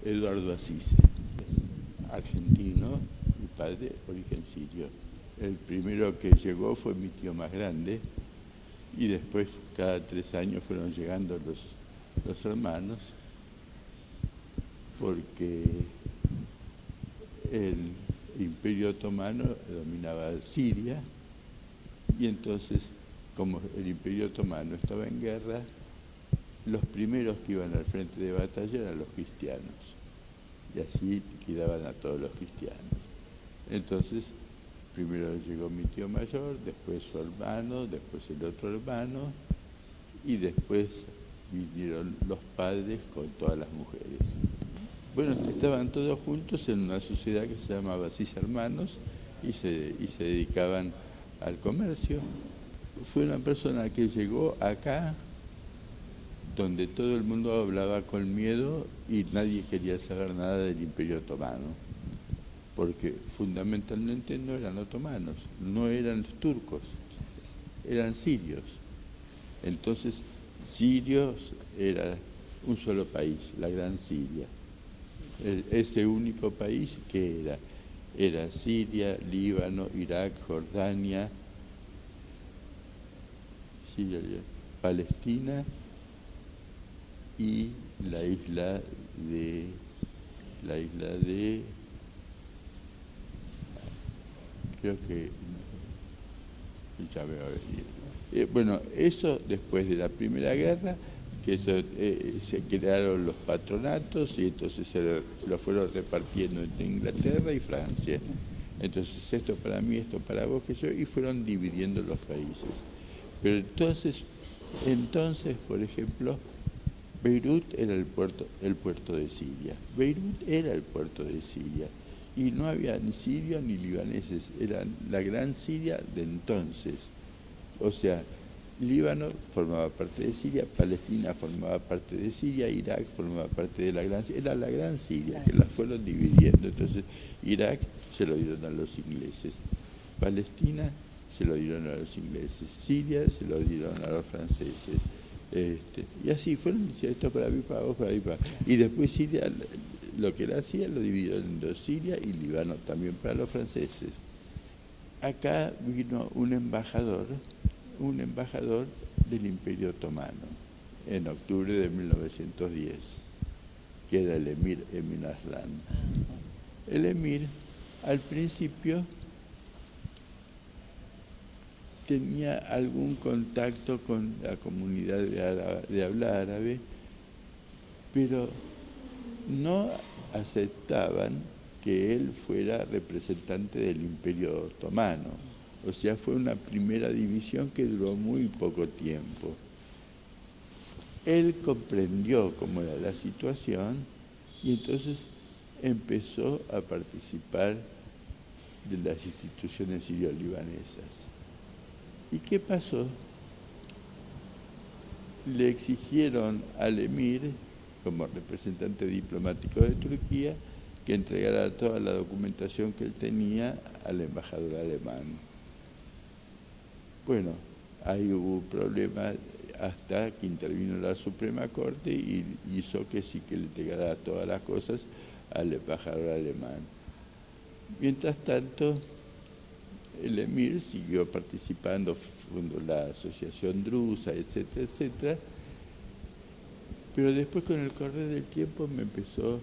Eduardo Asís, argentino y padre de origen sirio. El primero que llegó fue mi tío más grande y después cada 3 años fueron llegando los hermanos, porque el Imperio Otomano dominaba Siria y entonces, como el Imperio Otomano estaba en guerra, los primeros que iban al frente de batalla eran los cristianos y así liquidaban a todos los cristianos. Entonces, primero llegó mi tío mayor, después su hermano, después el otro hermano y después vinieron los padres con todas las mujeres. Bueno, estaban todos juntos en una sociedad que se llamaba Asís Hermanos y se dedicaban al comercio. Fue una persona que llegó acá donde todo el mundo hablaba con miedo y nadie quería saber nada del Imperio Otomano, porque fundamentalmente no eran otomanos, no eran turcos, eran sirios. Entonces, sirios era un solo país, la Gran Siria. Ese único país que era Siria, Líbano, Irak, Jordania, Siria, Palestina y la isla de creo que ya me va a venir. Bueno, eso después de la Primera Guerra, que se crearon los patronatos y entonces se lo fueron repartiendo entre Inglaterra y Francia. Entonces esto para mí, esto para vos, que yo, y fueron dividiendo los países. Pero entonces, por ejemplo, Beirut era el puerto de Siria. Beirut era el puerto de Siria. Y no había ni sirios ni libaneses, era la Gran Siria de entonces. O sea, Líbano formaba parte de Siria, Palestina formaba parte de Siria, Irak formaba parte de la Gran Siria. Era la Gran Siria, que la fueron dividiendo. Entonces, Irak se lo dieron a los ingleses, Palestina se lo dieron a los ingleses, Siria se lo dieron a los franceses. Y así fueron diciendo esto para mí, para vos, para mí, para... Y después Siria, lo que era Siria, lo dividieron en dos, Siria y Líbano, también para los franceses. Acá vino un embajador del Imperio Otomano, en octubre de 1910, que era el emir Emin Arslan. El emir, al principio, tenía algún contacto con la comunidad de habla árabe, pero no aceptaban que él fuera representante del Imperio Otomano. O sea, fue una primera división que duró muy poco tiempo. Él comprendió cómo era la situación y entonces empezó a participar de las instituciones sirio-libanesas. ¿Y qué pasó? Le exigieron al emir, como representante diplomático de Turquía, que entregara toda la documentación que él tenía al embajador alemán. Bueno, ahí hubo un problema hasta que intervino la Suprema Corte y hizo que sí que le entregara todas las cosas al embajador alemán. Mientras tanto, el emir siguió participando, fundó la Asociación Drusa, etcétera, etcétera. Pero después, con el correr del tiempo, me empezó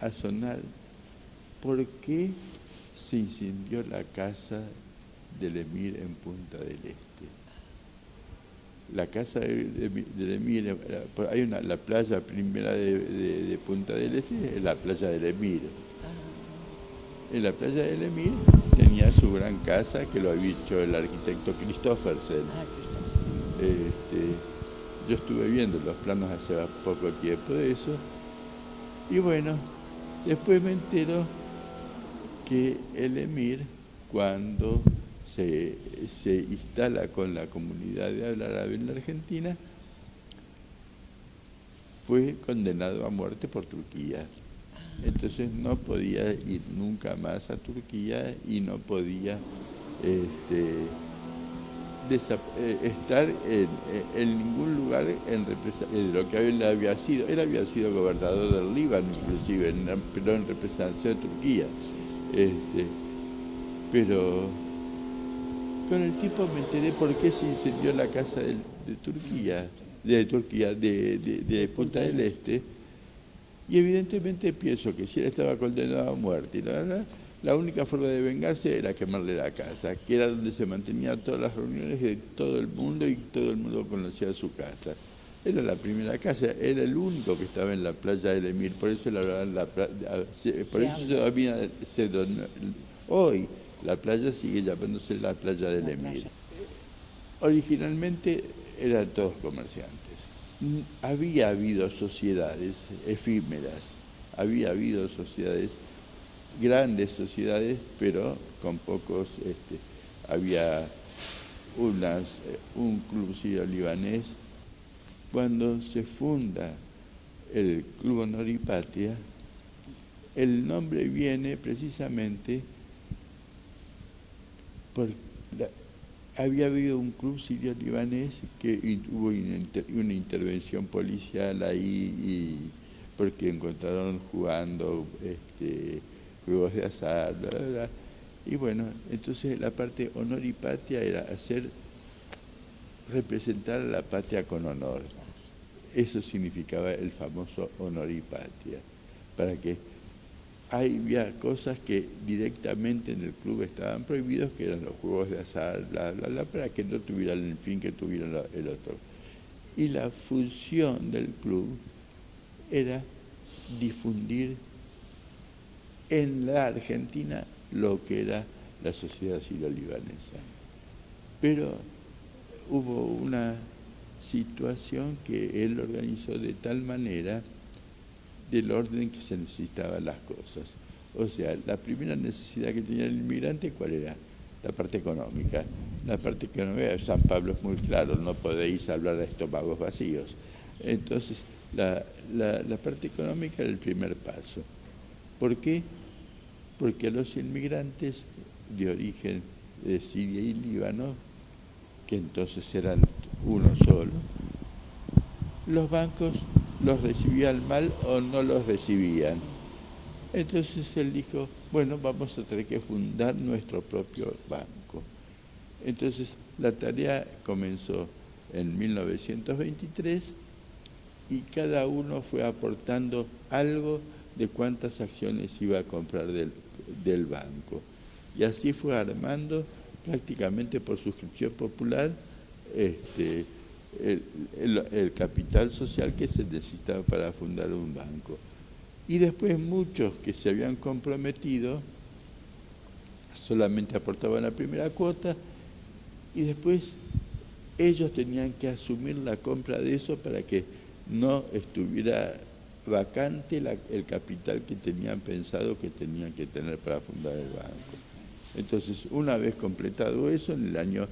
a sonar por qué se incendió la casa del emir en Punta del Este. La casa del emir, hay la playa primera de Punta del Este, es la playa del emir. En la playa del emir tenía su gran casa, que lo había hecho el arquitecto Christoffersen. Yo estuve viendo los planos hace poco tiempo de eso, y bueno, después me entero que el emir, cuando se instala con la comunidad de habla árabe en la Argentina, fue condenado a muerte por Turquía. Entonces no podía ir nunca más a Turquía y no podía estar en ningún lugar de lo que él había sido. Él había sido gobernador del Líbano, inclusive, pero en representación de Turquía. Pero con el tiempo me enteré por qué se incendió la casa de Turquía, de Punta del Este, y evidentemente pienso que si él estaba condenado a muerte, y la única forma de vengarse era quemarle la casa, que era donde se mantenían todas las reuniones de todo el mundo y todo el mundo conocía su casa. Era la primera casa, era el único que estaba en la playa del Emir, por eso hoy la playa sigue llamándose la playa del Emir. Originalmente eran todos comerciantes. Había habido sociedades efímeras, había habido sociedades, grandes sociedades, pero con pocos. Había un club sirio-libanés. Cuando se funda el Club Honor y Patria, el nombre viene precisamente porque había habido un club sirio-libanés que hubo una intervención policial ahí, porque encontraron jugando juegos de azar, bla, bla, bla. Y bueno, entonces la parte honor y patria era representar a la patria con honor. Eso significaba el famoso honor y patria, para que había cosas que directamente en el club estaban prohibidos, que eran los juegos de azar, bla, bla, bla, para que no tuvieran el fin que tuvieron el otro. Y la función del club era difundir en la Argentina lo que era la sociedad sirio-libanesa. Pero hubo una situación que él organizó de tal manera, del orden que se necesitaban las cosas. O sea, la primera necesidad que tenía el inmigrante, ¿cuál era? La parte económica. La parte económica, San Pablo es muy claro, no podéis hablar de estómagos vacíos. Entonces, la parte económica era el primer paso. ¿Por qué? Porque a los inmigrantes de origen de Siria y Líbano, que entonces eran uno solo, los bancos los recibían mal o no los recibían. Entonces él dijo, bueno, vamos a tener que fundar nuestro propio banco. Entonces la tarea comenzó en 1923 y cada uno fue aportando algo de cuántas acciones iba a comprar del banco. Y así fue armando prácticamente por suscripción popular el capital social que se necesitaba para fundar un banco. Y después muchos que se habían comprometido solamente aportaban la primera cuota y después ellos tenían que asumir la compra de eso para que no estuviera vacante el capital que tenían pensado que tenían que tener para fundar el banco. Entonces, una vez completado eso, en el año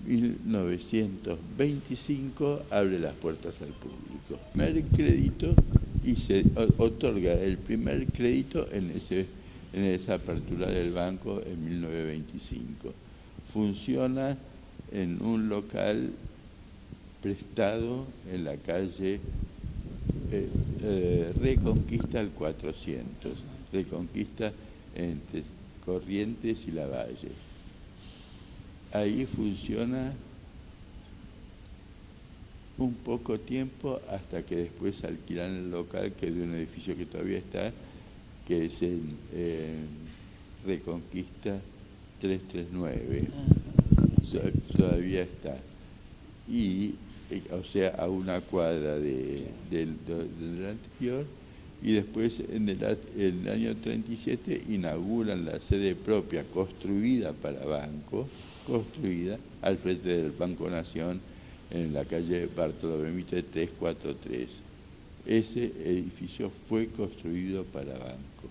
1925 abre las puertas al público. El primer crédito y se otorga el primer crédito en esa apertura del banco en 1925. Funciona en un local prestado en la calle Reconquista al 400, Reconquista entre Corrientes y Lavalle. Ahí funciona un poco tiempo hasta que después alquilan el local, que es de un edificio que todavía está, que es en Reconquista 339. Todavía está. Y, o sea, a una cuadra del anterior. Y después, en el año 37, inauguran la sede propia, construida para banco, construida al frente del Banco Nación, en la calle Bartolomé Mitre 343. Ese edificio fue construido para banco.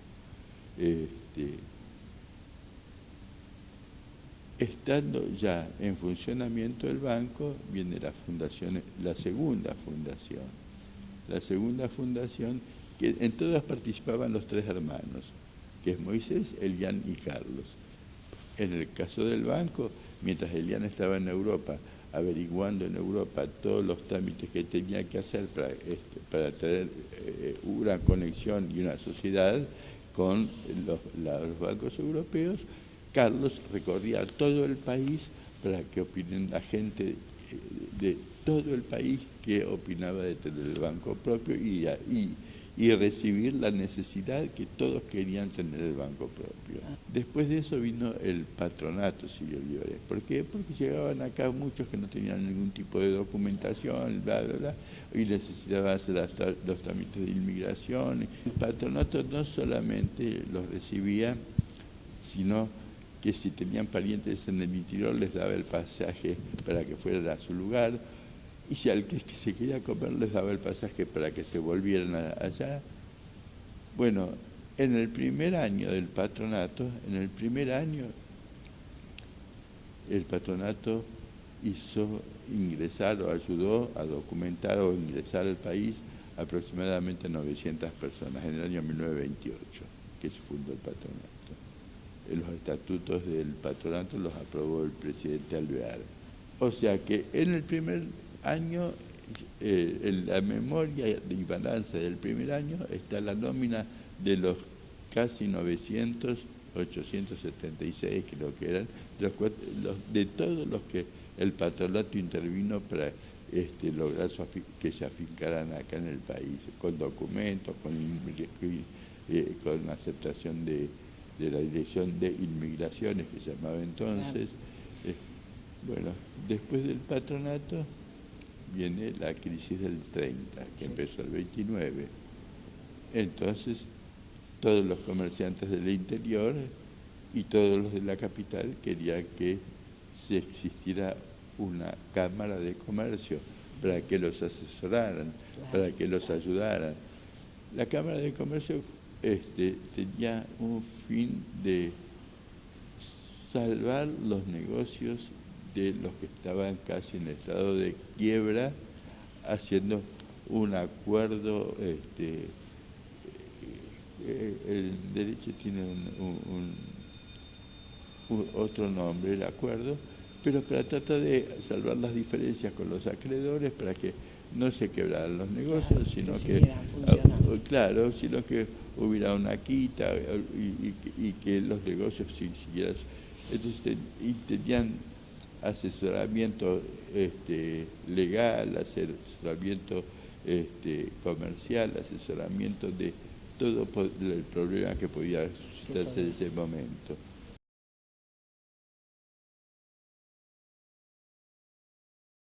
Estando ya en funcionamiento el banco, viene la segunda fundación, que en todas participaban los tres hermanos, que es Moisés, Elián y Carlos. En el caso del banco, mientras Eliana estaba en Europa, averiguando en Europa todos los trámites que tenía que hacer para tener una conexión y una sociedad con los bancos europeos, Carlos recorría todo el país para que opinen la gente de todo el país que opinaba de tener el banco propio y recibir la necesidad que todos querían tener el banco propio. Después de eso vino el patronato Sirio Olivares. ¿Por qué? Porque llegaban acá muchos que no tenían ningún tipo de documentación, bla, bla, bla, y necesitaban hacer los trámites de inmigración. El patronato no solamente los recibía, sino que si tenían parientes en el interior les daba el pasaje para que fueran a su lugar, y si al que se quería comer les daba el pasaje para que se volvieran allá. Bueno, en el primer año del patronato, el patronato hizo ingresar o ayudó a documentar o ingresar al país aproximadamente 900 personas en el año 1928, que se fundó el patronato. Los estatutos del patronato los aprobó el presidente Alvear. O sea que en el primer año, en la memoria y balance del primer año, está la nómina de los casi 900, 876 creo que eran, de todos los que el patronato intervino para lograr que se afincaran acá en el país, con documentos, con aceptación de la Dirección de Inmigraciones, que se llamaba entonces. Bueno, después del patronato viene la crisis del 30, que empezó el 29. Entonces, todos los comerciantes del interior y todos los de la capital querían que se existiera una cámara de comercio para que los asesoraran, para que los ayudaran. La cámara de comercio tenía un fin de salvar los negocios de los que estaban casi en estado de quiebra, haciendo un acuerdo. El derecho tiene otro nombre, el acuerdo, pero para tratar de salvar las diferencias con los acreedores, para que no se quebraran los negocios, sino que hubiera una quita y que los negocios siguieran. Entonces tenían asesoramiento legal, asesoramiento comercial, asesoramiento de todo el problema que podía suscitarse en ese momento.